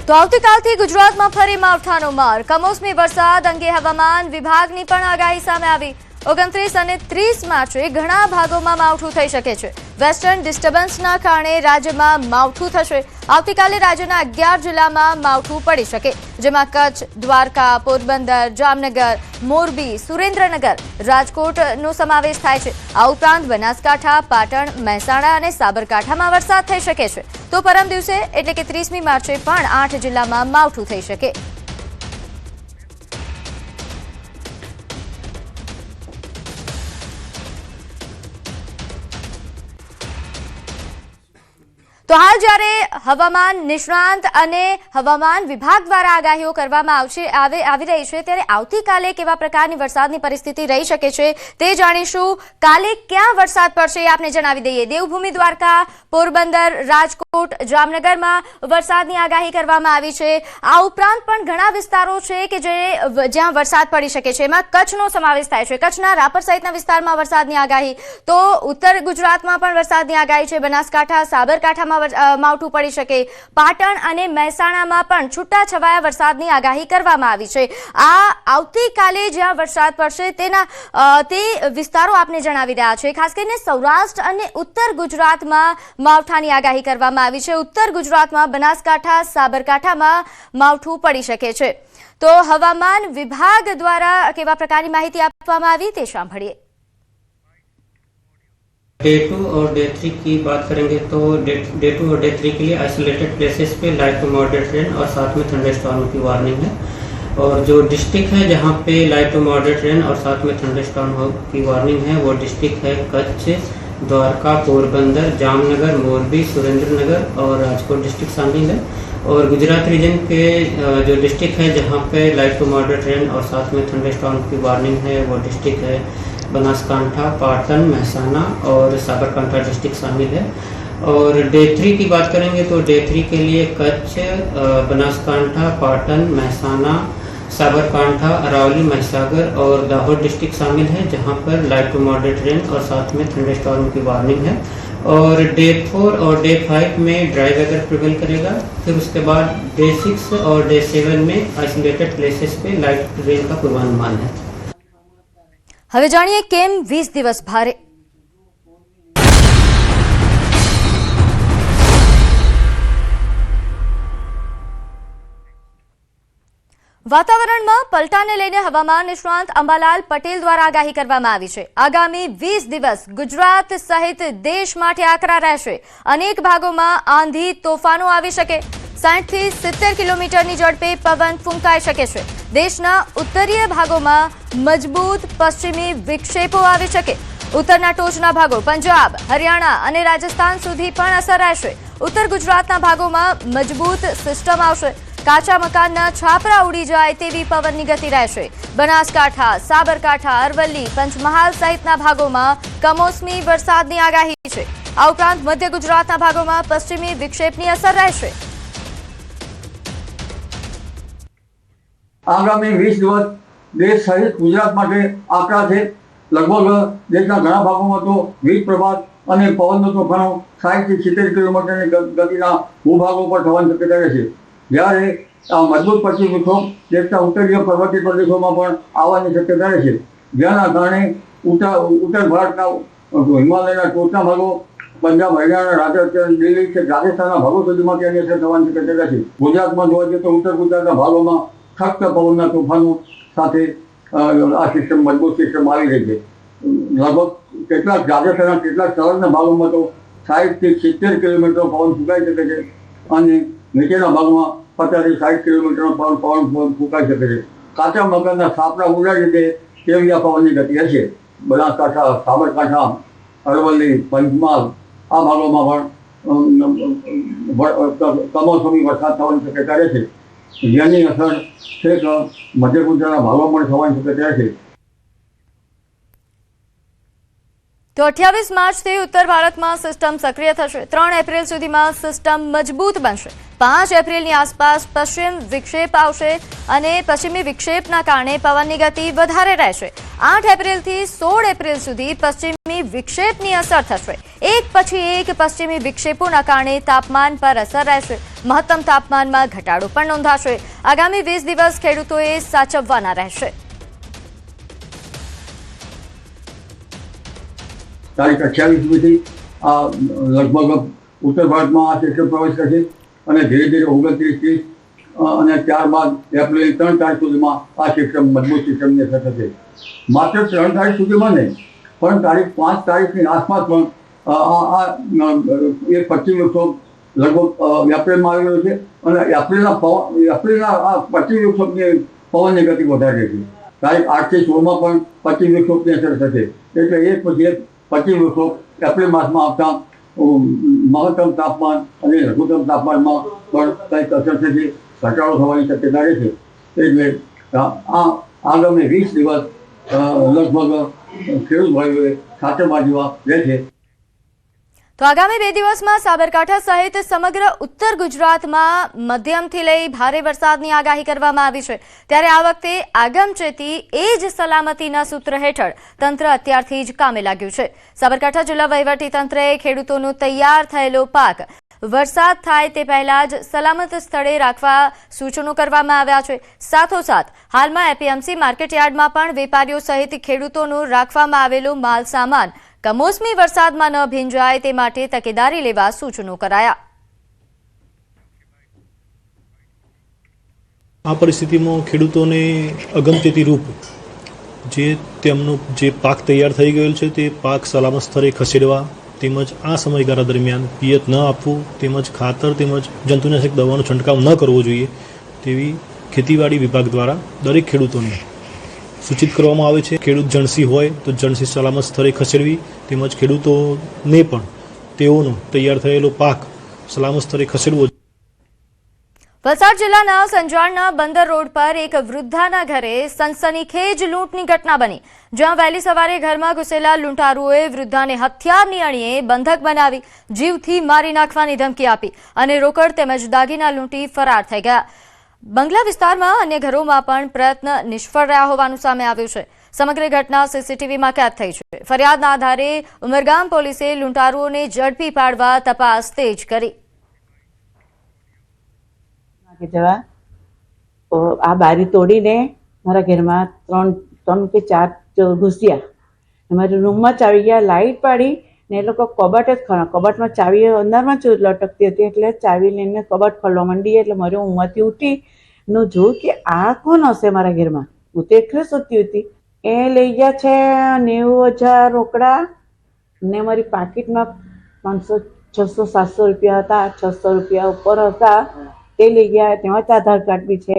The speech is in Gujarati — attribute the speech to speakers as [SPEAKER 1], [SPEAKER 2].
[SPEAKER 1] તો આવતીકાલથી ગુજરાતમાં ફરી માવઠાનો માર. કમોસમી વરસાદ અંગે હવામાન વિભાગની પણ આગાહી સામે આવી. 29 અને 30 માર્ચે ઘણા ભાગોમાં માવઠું થઈ શકે છે. વેસ્ટર્ન ડિસ્ટર્બન્સના કારણે રાજ્યમાં માવઠું થશે. આવતીકાલે રાજ્યના 11 જિલ્લામાં માવઠું પડી શકે, જેમાં કચ્છ, દ્વારકા, પોરબંદર, જામનગર, મોરબી, સુરેન્દ્રનગર, રાજકોટનો સમાવેશ થાય છે. આ ઉપરાંત બનાસકાંઠા, પાટણ, મહેસાણા અને સાબરકાંઠામાં વરસાદ થઈ શકે છે. તો પરમ દિવસે એટલે કે 30મી માર્ચે પણ 8 જિલ્લામાં માવઠું થઈ શકે. તો હાલ જ્યારે હવામાન નિષ્ણાંત અને હવામાન વિભાગ દ્વારા આગાહીઓ કરવામાં આવી રહી છે, ત્યારે આવતીકાલે કેવા પ્રકારની વરસાદની પરિસ્થિતિ રહી શકે છે તે જાણીશું. કાલે ક્યાં વરસાદ પડશે એ આપને જણાવી દઈએ. દેવભૂમિ દ્વારકા, પોરબંદર, રાજકોટ, જામનગરમાં વરસાદની આગાહી કરવામાં આવી છે. આ ઉપરાંત પણ ઘણા વિસ્તારો છે કે જ્યાં વરસાદ પડી શકે છે. એમાં કચ્છનો સમાવેશ થાય છે. કચ્છના રાપર સહિતના વિસ્તારમાં વરસાદની આગાહી. તો ઉત્તર ગુજરાતમાં પણ વરસાદની આગાહી છે. બનાસકાંઠા, સાબરકાંઠામાં માવઠું પડી શકે. પાટણ અને મહેસાણામાં પણ છૂટાછવાયા વરસાદની આગાહી કરવામાં આવી છે. આ આવતીકાલે જ્યાં વરસાદ પડશે તે વિસ્તારો આપને જણાવી રહ્યા છે. ખાસ કરીને સૌરાષ્ટ્ર અને ઉત્તર ગુજરાતમાં માવઠાની આગાહી કરવામાં આવી છે. ઉત્તર ગુજરાતમાં બનાસકાંઠા, સાબરકાંઠામાં માવઠું પડી શકે છે. તો હવામાન વિભાગ દ્વારા કેવા પ્રકારની માહિતી આપવામાં આવી તે સાંભળીએ.
[SPEAKER 2] डे 2 और डे 3 की बात करेंगे तो डे 2 और डे 3 के लिए आइसोलेटेड प्लेसेस पे लाइट टू मॉडरेट रेन और साथ में थंडरस्टॉर्म की वार्निंग है. और जो डिस्ट्रिक्ट है जहाँ पे लाइट टू मॉडरेट रेन और साथ में थंडरस्टॉर्म की वार्निंग है वो डिस्ट्रिक्ट है कच्छ, द्वारका, पोरबंदर, जामनगर, मोरबी, सुरेंद्रनगर और राजकोट डिस्ट्रिक्ट शामिल है. और गुजरात रीजन के जो डिस्ट्रिक्ट है जहाँ पे लाइट टू मॉडरेट रेन और साथ में थंडरस्टॉर्म की वार्निंग है वो डिस्ट्रिक्ट है बनासकांठा, पाटन, महसाना और साबरकांठा डिस्ट्रिक्ट शामिल है. और डे 3 की बात करेंगे तो डे 3 के लिए कच्छ, बनासकांठा, पाटन, महसाना, साबरकांठा, अरावली, महिसागर और दाहोद डिस्ट्रिक्ट शामिल है जहां पर लाइट टू मॉडरेट रेन और साथ में थंडरस्टॉर्म की वार्निंग है. और डे 4 और डे 5 में ड्राई वेदर प्रिवेल करेगा. फिर उसके बाद डे 6 और डे 7 में आइसोलेटेड प्लेसेस पे लाइट रेन का पूर्वानुमान है.
[SPEAKER 1] હવે જાણીએ કેમ 20 દિવસ ભારે. વાતાવરણમાં પલટાને લઈને હવામાન નિષ્ણાંત અંબાલાલ પટેલ દ્વારા આગાહી કરવામાં આવી છે. આગામી 20 દિવસ ગુજરાત સહિત દેશ માટે આકરા રહેશે. અનેક ભાગોમાં આંધી તોફાનો આવી શકે. 60 થી 70 કિલોમીટરની ઝડપે પવન ફૂંકાઈ શકે છે. દેશના ઉત્તરીય ભાગોમાં મજબૂત પશ્ચિમી વિક્ષેપો આવી શકે. ઉત્તરના ટોચના ભાગો પંજાબ, હરિયાણા અને રાજસ્થાન સુધી પણ અસર રહેશે. ઉત્તર ગુજરાતના ભાગોમાં મજબૂત સિસ્ટમ આવશે. કાચા મકાનના છાપરા ઉડી જાય તેવી પવનની ગતિ રહેશે. બનાસકાંઠા, સાબરકાંઠા, અરવલ્લી, પંચમહાલ સહિતના ભાગોમાં કમોસમી વરસાદની આગાહી છે. આ ઉપરાંત મધ્ય ગુજરાતના ભાગોમાં પશ્ચિમી વિક્ષેપની અસર રહેશે.
[SPEAKER 3] આગામી 20 દિવસ દેશ સહિત ગુજરાત માટે આકરા છે. લગભગ દેશના ઘણા ભાગોમાં તો વીજ પ્રપાત અને પવનનો તોફાનો 60 થી 70 કિલોમીટરની ગતિના ભૂભાગો પર થવાની શક્યતા રહેશે. જ્યારે આ મજબૂત પશ્ચિમ વિક્ષોભ દેશના ઉત્તરીય પર્વતીય પ્રદેશોમાં પણ આવવાની શક્યતા રહેશે. જેના કારણે ઉત્તર ભારતના હિમાલયના ટોચના ભાગો, પંજાબ, હરિયાણા, રાજસ્થાન, દિલ્હી કે રાજસ્થાનના ભાગો સુધીમાં તેની અસર થવાની શક્યતા રહેશે. ગુજરાતમાં જોવા જઈએ તો ઉત્તર ગુજરાતના ભાગોમાં સખ્ત પવનના તોફાનો સાથે આ સિસ્ટમ મજબૂત સિસ્ટમ આવી રહી છે. લગભગ કેટલાક રાજસ્થાનના કેટલાક શહેરના ભાગોમાં તો 60 થી 70 કિલોમીટર પવન ફૂંકાઈ શકે છે અને નીચેના ભાગમાં 50 થી 60 કિલોમીટરનો પવન ફૂંકાઈ શકે છે. કાચા મકાનના છાપરા ઉડાડી દે તેવી આ પવનની ગતિ હશે. બનાસકાંઠા, સાબરકાંઠા, અરવલ્લી, પંચમહાલ આ ભાગોમાં પણ કમોસમી વરસાદ થવાની શક્યતા રહેશે. જેની અસર છેક મધ્ય ગુજરાતના ભાગોમાં પણ થવાની શક્યતા રહેશે.
[SPEAKER 1] તો 28 માર્ચથી ઉત્તર ભારતમાં સિસ્ટમ સક્રિય થશે. 3 એપ્રિલ સુધીમાં સિસ્ટમ મજબૂત બનશે. 5 એપ્રિલની આસપાસ પશ્ચિમ વિક્ષેપ આવશે અને પશ્ચિમી વિક્ષેપના કારણે પવનની ગતિ વધારે રહેશે. 8 એપ્રિલથી 16 એપ્રિલ સુધી પશ્ચિમી વિક્ષેપની અસર થશે. એક પછી એક પશ્ચિમી વિક્ષેપોના કારણે તાપમાન પર અસર રહેશે. મહત્તમ તાપમાનમાં ઘટાડો પણ નોંધાશે. આગામી 20 દિવસ ખેડૂતોએ સાચવવાના રહેશે.
[SPEAKER 3] તારીખ 28 સુધીથી આ લગભગ ઉત્તર ભારતમાં આ સિસ્ટમ પ્રવેશ કરશે અને ધીરે ધીરે 29, 30 અને ત્યારબાદ એપ્રિલ 3 તારીખ સુધીમાં આ સિસ્ટમ મજબૂત સિસ્ટમની અસર થશે. માત્ર 3 તારીખ સુધીમાં નહીં પણ તારીખ 5 તારીખની આસપાસ પણ એક પશ્ચિમ વિક્ષોભ લગભગ એપ્રિલમાં આવી રહ્યો છે અને એપ્રિલના આ પશ્ચિમ વિક્ષોભની પવનની ગતિ વધારે રહેશે. તારીખ 8 થી 16માં પણ પશ્ચિમ વિક્ષોભની અસર થશે. એટલે એક પછી એક પશ્ચિમ વિક્ષોભ એપ્રિલ માસમાં આવતા મહત્તમ તાપમાન અને લઘુત્તમ તાપમાનમાં પણ કંઈક અસર થશે, ઘટાડો થવાની શક્યતા રહેશે. એટલે આ આગામી 20 દિવસ લગભગ ખેડૂત ભાઈઓએ સાચવવા જેવા રહેશે.
[SPEAKER 1] તો આગામી 2 દિવસમાં સાબરકાંઠા સહિત સમગ્ર ઉત્તર ગુજરાતમાં મધ્યમથી લઈ ભારે વરસાદની આગાહી કરવામાં આવી છે. ત્યારે આ વખતે આગમચેતી એ જ સલામતીના સૂત્ર હેઠળ તંત્ર અત્યારથી જ કામે લાગ્યું છે. સાબરકાંઠા જિલ્લા વહીવટીતંત્રએ ખેડૂતોનો તૈયાર થયેલો પાક વરસાદ થાય તે પહેલા જ સલામત સ્થળે રાખવા સૂચનો કરવામાં આવ્યા છે. સાથોસાથ હાલમાં એપીએમસી માર્કેટયાર્ડમાં પણ વેપારીઓ સહિત ખેડૂતોનો રાખવામાં આવેલો માલ સામાન કમોસમી વરસાદમાં ન ભીંજાય તે માટે તકેદારી લેવા સૂચનો કરાયા.
[SPEAKER 4] આ પરિસ્થિતિમાં ખેડૂતોને અગમચેતી રૂપ તેમનો જે પાક તૈયાર થઈ ગયેલ છે તે પાક સલામત સ્થળે ખસેડવા તેમજ આ સમયગાળા દરમિયાન પિયત ન આપવું તેમજ ખાતર તેમજ જંતુનાશક દવાનો છંટકાવ ન કરવો જોઈએ તેવી ખેતીવાડી વિભાગ દ્વારા દરેક ખેડૂતોને સૂચિત કરવામાં આવે છે. ખેડૂત જણસી હોય તો જણસી સલામત સ્થળે ખસેડવી તેમજ ખેડૂતોને પણ તેઓનો તૈયાર થયેલો પાક સલામત સ્થળે ખસેડવો.
[SPEAKER 1] વલસાડ જિલ્લાના સંજાણના બંદર રોડ પર એક વૃદ્ધાના ઘરે સનસનીખેજ લૂંટની ઘટના બની, જ્યાં વહેલી સવારે ઘરમાં ઘૂસેલા લૂંટારુઓએ વૃદ્ધાને હથિયારની અણીએ બંધક બનાવી જીવથી મારી નાખવાની ધમકી આપી અને રોકડ તેમજ દાગીના લૂંટી ફરાર થઈ ગયા. બંગલા વિસ્તારમાં અન્ય ઘરોમાં પણ પ્રયત્ન નિષ્ફળ રહ્યા હોવાનું સામે આવ્યું છે. સમગ્ર ઘટના સીસીટીવીમાં કેદ થઈ છે. ફરિયાદના આધારે ઉમરગામ પોલીસે લૂંટારુઓને ઝડપી પાડવા તપાસ તેજ કરી.
[SPEAKER 5] આ બારી તોડીને મારા ઘરમાં 3 કે 4 ઘૂસ્યા. મારા રૂમમાં ચાવી ગયા, લાઇટ પાડી ને એ લોકો કબાટ જ કબાટમાં ચાવી અંદરમાં જ લટકતી હતી એટલે ચાવી લઈને કબાટ ખોલવા માંડી. એટલે મારી ઊંઘમાંથી ઉઠી નું જોયું કે આ કોણ હશે મારા ઘરમાં. હું તો એકલી સૂતી હતી. એ લઈ ગયા છે 90,000 રોકડા ને મારી પાકીટમાં 500, 600, 700 રૂપિયા હતા. 600 રૂપિયા ઉપર હતા તે લઈ ગયા. તેમાં આધાર કાર્ડ બી છે.